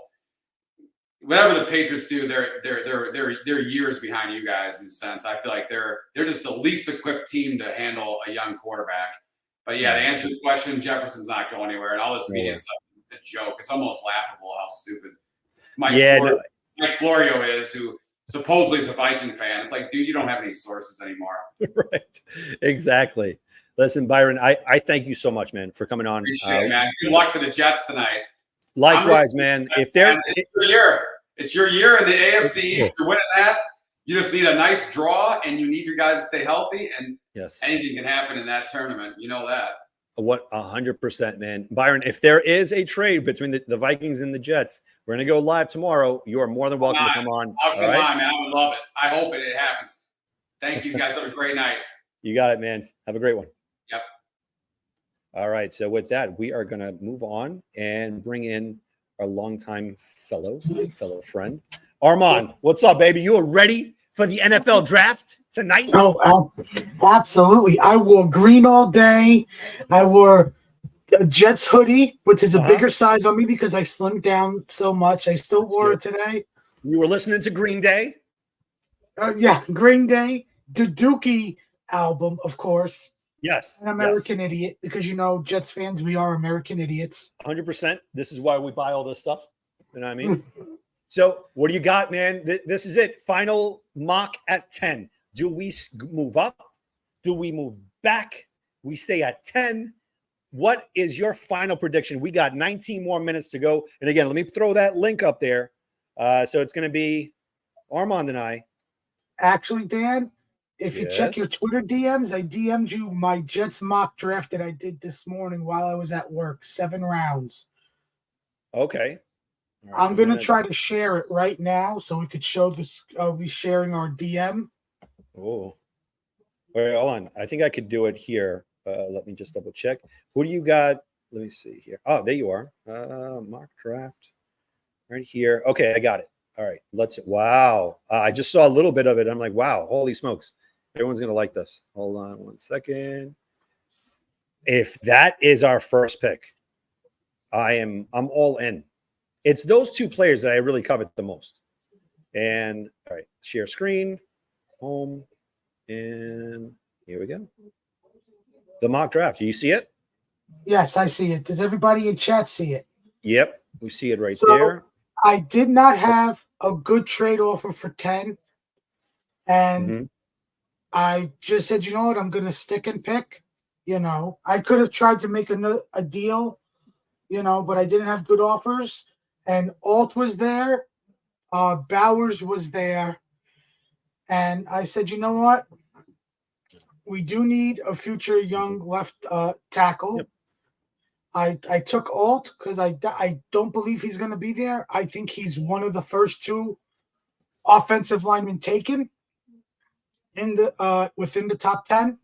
Whatever the Patriots do, they're years behind you guys in a sense. I feel like they're just the least equipped team to handle a young quarterback. But yeah, to answer the question, Jefferson's not going anywhere, and all this media stuff is a joke. It's almost laughable how stupid Mike Florio is, who supposedly is a Viking fan. It's like, dude, you don't have any sources anymore. Right. Exactly. Listen, Byron, I thank you so much, man, for coming on. Appreciate it, man. Good luck to the Jets tonight. Likewise, man. It's your year. It's your year in the AFC. If you're winning that, you just need a nice draw, and you need your guys to stay healthy, and anything can happen in that tournament. You know that. 100%, man. Byron, if there is a trade between the Vikings and the Jets, we're going to go live tomorrow. You are more than welcome to come on. I'll come on, man. I would love it. I hope it happens. Thank you, guys. Have a great night. You got it, man. Have a great one. Yep. All right. So with that, we are going to move on and bring in our longtime fellow friend, Armand. What's up, baby? You are ready for the NFL draft tonight? Oh, absolutely. I wore green all day. I wore a Jets hoodie, which is a bigger size on me because I've slimmed down so much. I still wore it today. You were listening to Green Day? Yeah, Green Day, the Dookie album, of course. Yes. An American Idiot, because Jets fans, we are American idiots. 100%. This is why we buy all this stuff. You know what I mean? So what do you got, man? This is it. Final mock at 10. Do we move up? Do we move back? We stay at 10. What is your final prediction? We got 19 more minutes to go. And again, let me throw that link up there. So it's going to be Armand and I. Actually, Dan, if you check your Twitter DMs, I DM'd you my Jets mock draft that I did this morning while I was at work. 7 rounds. Okay. Right, I'm going to try to share it right now so we could show this. I'll be sharing our DM. Oh. Wait, hold on. I think I could do it here. Let me just double check. Who do you got? Let me see here. Oh, there you are. Mock draft right here. Okay, I got it. All right. Wow. I just saw a little bit of it. I'm like, wow, holy smokes. Everyone's going to like this. Hold on 1 second. If that is our first pick, I'm all in. It's those two players that I really covet the most. And all right, share screen, home, and here we go. The mock draft. Do you see it? Yes, I see it. Does everybody in chat see it? Yep, we see it right so, there. I did not have a good trade offer for 10. And I just said, you know what? I'm going to stick and pick. I could have tried to make a deal, but I didn't have good offers. And Alt was there. Bowers was there. And I said, you know what? We do need a future young left tackle. Yep. I took Alt because I don't believe he's going to be there. I think he's one of the first 2 offensive linemen taken in the within the top 10.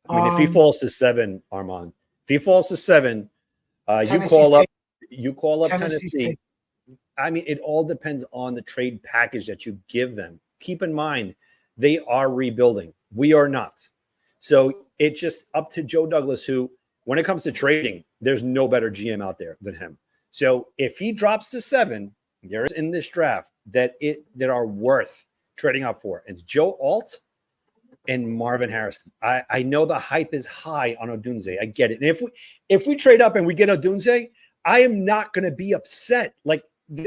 I mean, if he falls to 7, Armand, if he falls to 7, you call up Tennessee. I mean, it all depends on the trade package that you give them. Keep in mind, they are rebuilding. We are not. So it's just up to Joe Douglas, who, when it comes to trading, there's no better GM out there than him. So if he drops to 7, there's in this draft that are worth trading up for. It's Joe Alt and Marvin Harrison. I know the hype is high on Odunze. I get it. And if we trade up and we get Odunze, I am not going to be upset. Like,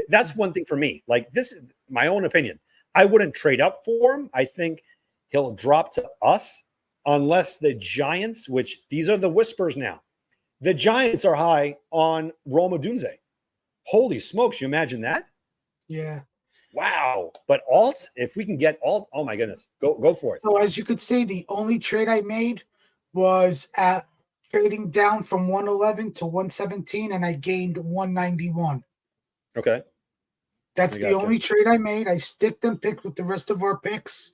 that's one thing for me. Like, this is my own opinion. I wouldn't trade up for him. I think he'll drop to us unless the Giants, which these are the whispers now, the Giants are high on Rome Odunze. Holy smokes, you imagine that? Yeah. Wow. But Alt, if we can get Alt, oh my goodness, go for it. So as you could see, the only trade I made was at trading down from 111 to 117, and I gained 191. Okay. That's the only trade I made. I sticked and picked with the rest of our picks.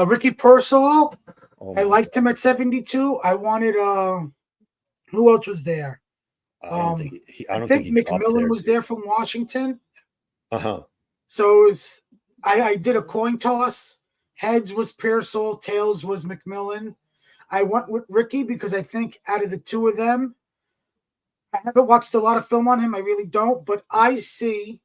Ricky Pearsall, I liked him at 72. I wanted who else was there? I think McMillan was there from Washington. So I did a coin toss. Heads was Pearsall, tails was McMillan. I went with Ricky because I think out of the 2 of them, I haven't watched a lot of film on him. I really don't. But I see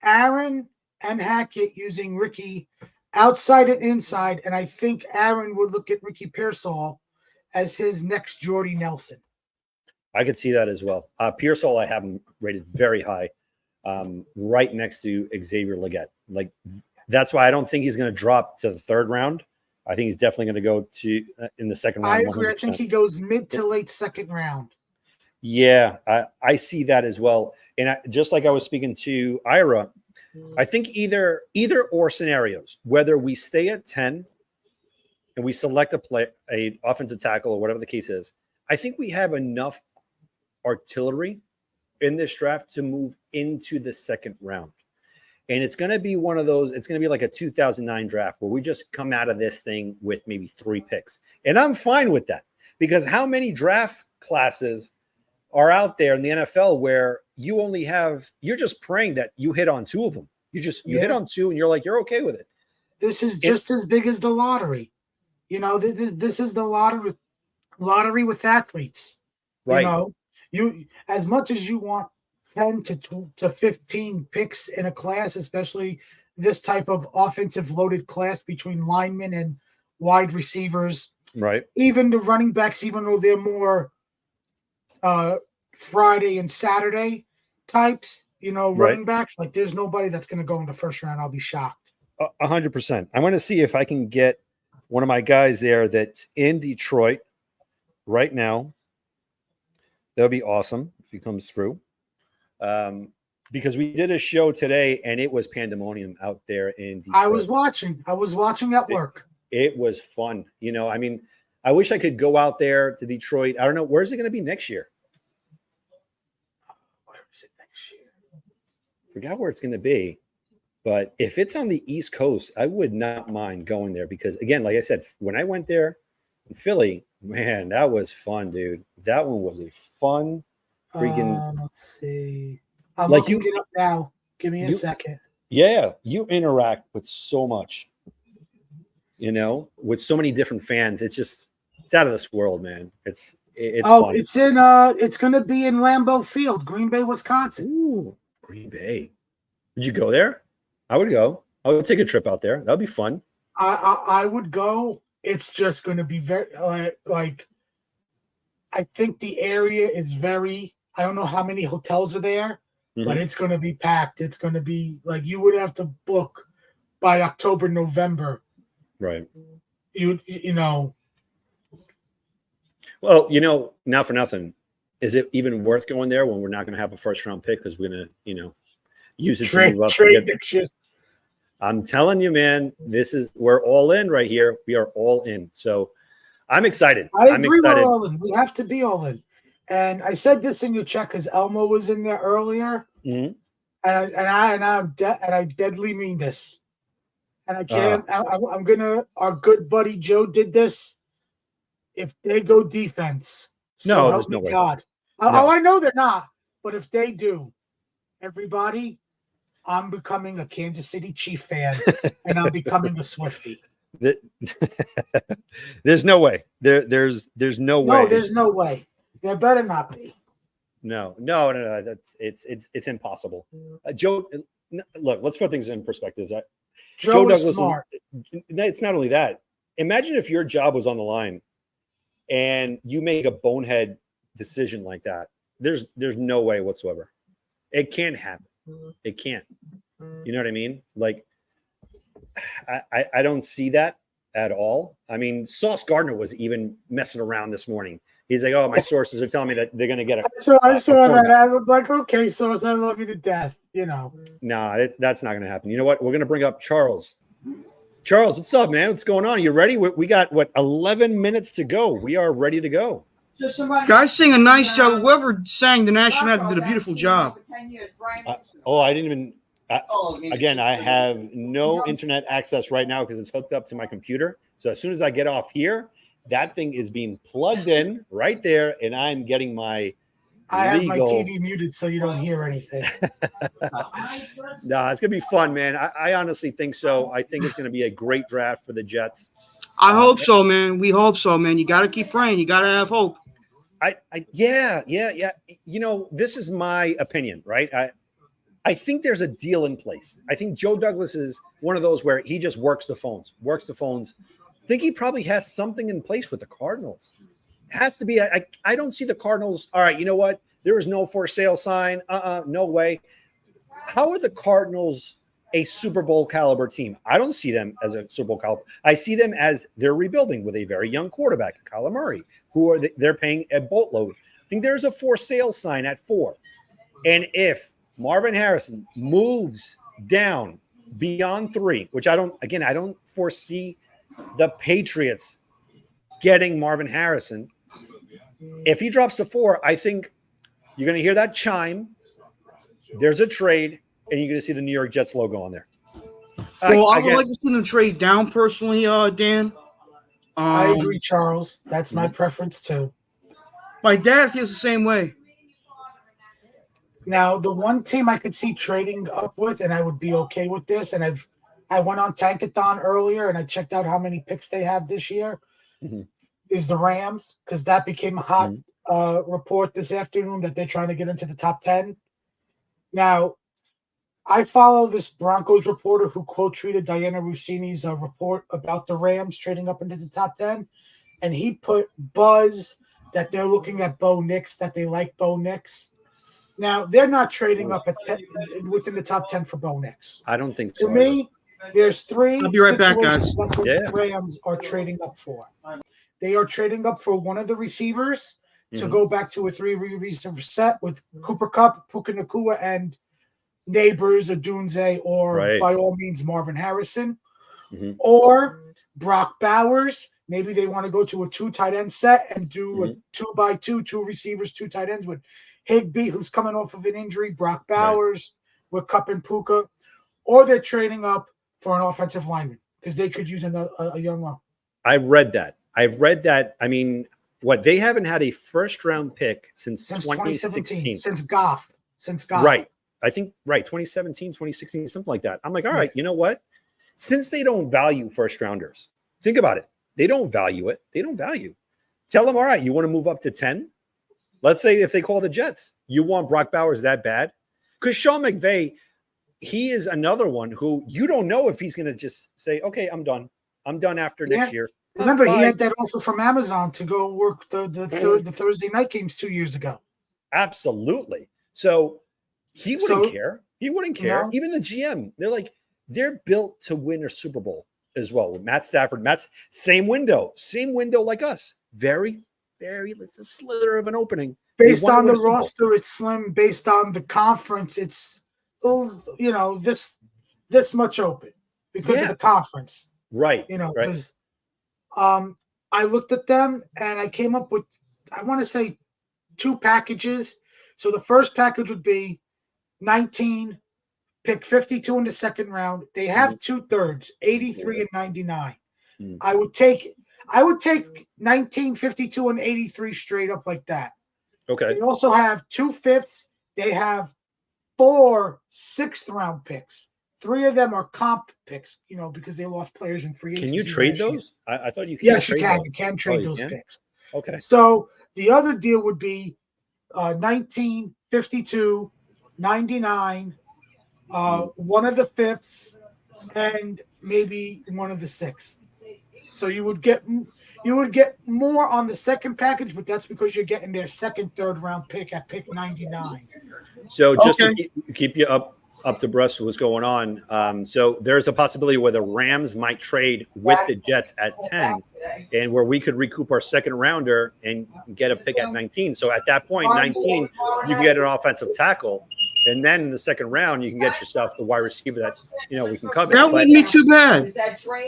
Aaron and Hackett using Ricky outside and inside. And I think Aaron would look at Ricky Pearsall as his next Jordy Nelson. I could see that as well. Pearsall, I have him rated very high, right next to Xavier Legette. Like, that's why I don't think he's going to drop to the 3rd round. I think he's definitely going to go to in the 2nd round. I agree. 100%. I think he goes mid to late 2nd round. Yeah, I see that as well. And just like I was speaking to Ira, I think either or scenarios, whether we stay at 10 and we select a offensive tackle or whatever the case is, I think we have enough artillery in this draft to move into the 2nd round. And it's going to be one of those, it's going to be like a 2009 draft where we just come out of this thing with maybe 3 picks. And I'm fine with that, because how many draft classes are out there in the NFL where you're just praying that you hit on 2 of them. You hit on 2 and you're like, you're okay with it. This is just as big as the lottery. This is the lottery lottery with athletes. Right. You know, you as much as you want 10 to 15 picks in a class, especially this type of offensive loaded class between linemen and wide receivers. Right. Even the running backs, even though they're more Friday and Saturday types, running backs, like there's nobody that's going to go in the first round. I'll be shocked. 100%. I want to see if I can get one of my guys there that's in Detroit right now. That would be awesome if he comes through. Because we did a show today and it was pandemonium out there in Detroit. I was watching at work. It was fun. I mean, I wish I could go out there to Detroit. I don't know. Where's it going to be next year? Where is it next year? Forgot where it's going to be. But if it's on the East Coast, I would not mind going there because, again, like I said, when I went there in Philly, man, that was fun, dude. That one was a fun freaking. Let's see. I'm looking it up now. Give me a second. Yeah, you interact with so much, with so many different fans. It's out of this world, man. It's fun. It's going to be in Lambeau Field, Green Bay, Wisconsin. Ooh, Green Bay. Would you go there? I would go. I would take a trip out there. That'd be fun. I would go. It's just going to be very like I think the area is very. I don't know how many hotels are there, but it's going to be packed. It's going to be like you would have to book by October, November. Right. You know. Well, not for nothing. Is it even worth going there when we're not going to have a first round pick because we're going to, use it to move up? I'm telling you, man, we're all in right here. We are all in. So I'm excited. I'm excited. We're all in. We have to be all in. And I said this in your check because Elmo was in there earlier. Mm-hmm. And I deadly mean this. And I can't. I'm gonna. Our good buddy Joe did this. If they go defense, no, there's no way. God. No. Oh, I know they're not. But if they do, everybody, I'm becoming a Kansas City Chief fan, and I'm becoming a Swiftie. There's no way. There's no way. No, there's no way. There better not be. No. That's it's impossible. Joe, look, let's put things in perspective. Joe Douglas smart. It's not only that. Imagine if your job was on the line, and you make a bonehead decision like that. There's no way whatsoever. It can't happen. It can't. You know what I mean? Like, I don't see that at all. I mean, Sauce Gardner was even messing around this morning. He's like, "Oh, my sources are telling me that they're going to get a." So I saw that. I was like, "Okay, Sauce, I love you to death." No, that's not going to happen. You know what? We're going to bring up Charles. Charles, what's up, man? What's going on? You ready? We got 11 minutes to go. We are ready to go. Guys, sing a nice job. Whoever sang the national anthem did a beautiful job. I didn't even. Again, I have no internet access right now because it's hooked up to my computer. So as soon as I get off here, that thing is being plugged in right there, and I'm getting my. I have my TV muted so you don't hear anything. No, it's gonna be fun, man. I honestly think so. I think it's gonna be a great draft for the Jets. I hope so, man. We hope so, man. You got to keep praying. You got to have hope. Yeah. This is my opinion, right? I think there's a deal in place. I think Joe Douglas is one of those where he just works the phones. I think he probably has something in place with the Cardinals. Has to be. I don't see the Cardinals. All right, you know what? There is no for sale sign. No way. How are the Cardinals a Super Bowl caliber team? I don't see them as a Super Bowl caliber. I see them as they're rebuilding with a very young quarterback, Kyler Murray, they're paying a boatload. I think there's a for sale sign at 4. And if Marvin Harrison moves down beyond 3, which I don't foresee the Patriots getting Marvin Harrison. If he drops to 4, I think you're going to hear that chime. There's a trade, and you're going to see the New York Jets logo on there. Well, I would like to see them trade down personally, Dan. I agree, Charles. That's my preference too. My dad feels the same way. Now, the one team I could see trading up with, and I would be okay with this, and I went on Tankathon earlier, and I checked out how many picks they have this year. Mm-hmm. is the Rams, because that became a hot report this afternoon that they're trying to get into the top 10. Now, I follow this Broncos reporter who quote-tweeted Diana Rossini's report about the Rams trading up into the top 10, and he put buzz that they're looking at Bo Nix, that they like Bo Nix. Now, they're not trading up at within the top 10 for Bo Nix. I don't think so. To me, there's three I'll be right back, guys. that the Rams are trading up for. They are trading up for one of the receivers to go back to a 3-receiver set with Cooper Kupp, Puka Nacua, and Neighbors, Odunze, or by all means Marvin Harrison, or Brock Bowers. Maybe they want to go to a 2 tight end set and do a 2x2, 2 receivers, 2 tight ends with Higbee, who's coming off of an injury, Brock Bowers with Kupp and Puka, or they're trading up for an offensive lineman because they could use a young one. I read that. I mean, they haven't had a first-round pick since 2016. Since Goff. Right. I think, 2017, 2016, something like that. I'm like, all right, you know what? Since they don't value first-rounders, think about it. They don't value it. Tell them, all right, you want to move up to 10? Let's say if they call the Jets, you want Brock Bowers that bad? Because Sean McVay, he is another one who you don't know if he's going to just say, okay, I'm done. I'm done after next year. Remember, he had that offer from Amazon to go work the Thursday night games 2 years ago. Absolutely. So he wouldn't care. He wouldn't care. No. Even the GM, they're built to win a Super Bowl as well. With Matt Stafford, same window like us. Very, very, it's a slither of an opening. Based on the roster, it's slim. Based on the conference, it's this much open because of the conference. Right. Because I looked at them and I came up with, I want to say 2 packages. So the first package would be 19, pick 52 in the second round. They have 2 thirds, 83 and 99. I would take 19, 52, and 83 straight up like that. Okay. They also have 2 fifths. They have 4 sixth-round picks. 3 of them are comp picks, because they lost players in free agency. Can you trade those? I thought you could. Yes, you can. You can trade those picks. Okay. So the other deal would be 19, 52, 99, one of the fifths, and maybe one of the sixth. So you would get more on the second package, but that's because you're getting their second, third round pick at pick 99. So just to keep you up to breast with what's going on. So there's a possibility where the Rams might trade with the Jets at 10 and where we could recoup our second rounder and get a pick at 19. So at that point, 19, you can get an offensive tackle. And then in the second round, you can get yourself the wide receiver that, we can cover. That wouldn't be too bad.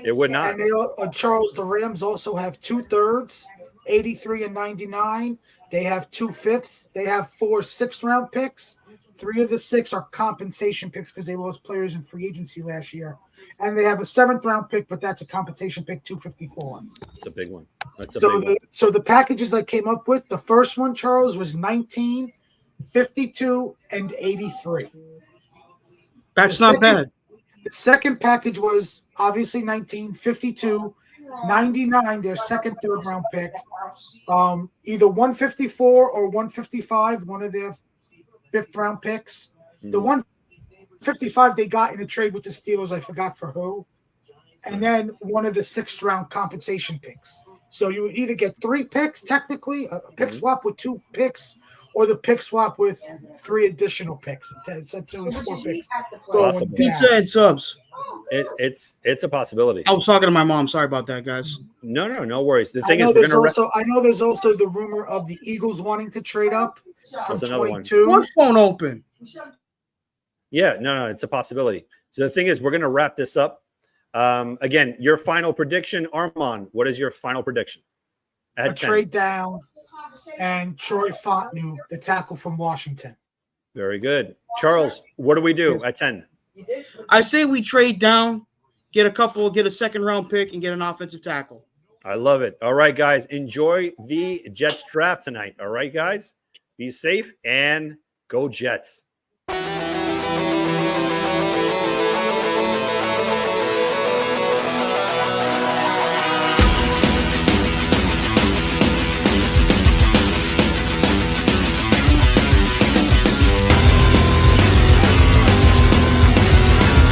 It would not. And Charles, the Rams also have 2 thirds, 83 and 99. They have 2 fifths. They have 4 sixth-round picks. 3 of the 6 are compensation picks because they lost players in free agency last year. And they have a 7th-round pick, but that's a compensation pick, 254. It's a big one. That's a big one. So the packages I came up with, the first one, Charles, was 19, 52, and 83. That's not bad. The second package was obviously 19, 52, 99, their second, third-round pick. Either 154 or 155, one of their 5th-round picks. The 155 they got in a trade with the Steelers, I forgot for who. And then one of the 6th-round compensation picks. So you would either get 3 picks, technically, a pick swap with 2 picks, or the pick swap with 3 additional picks. It's 4 picks. Pizza and subs. It's a possibility. I was talking to my mom. Sorry about that, guys. No worries. The thing is, I know there's also the rumor of the Eagles wanting to trade up from 22. One phone open. Yeah, no, it's a possibility. So the thing is, we're going to wrap this up. Again, your final prediction, Armand. What is your final prediction? A trade down, and Troy Fontenot, the tackle from Washington. Very good, Charles. What do we do at 10? I say we trade down, get a second-round pick, and get an offensive tackle. I love it. All right, guys, enjoy the Jets draft tonight. All right, guys, be safe and go Jets.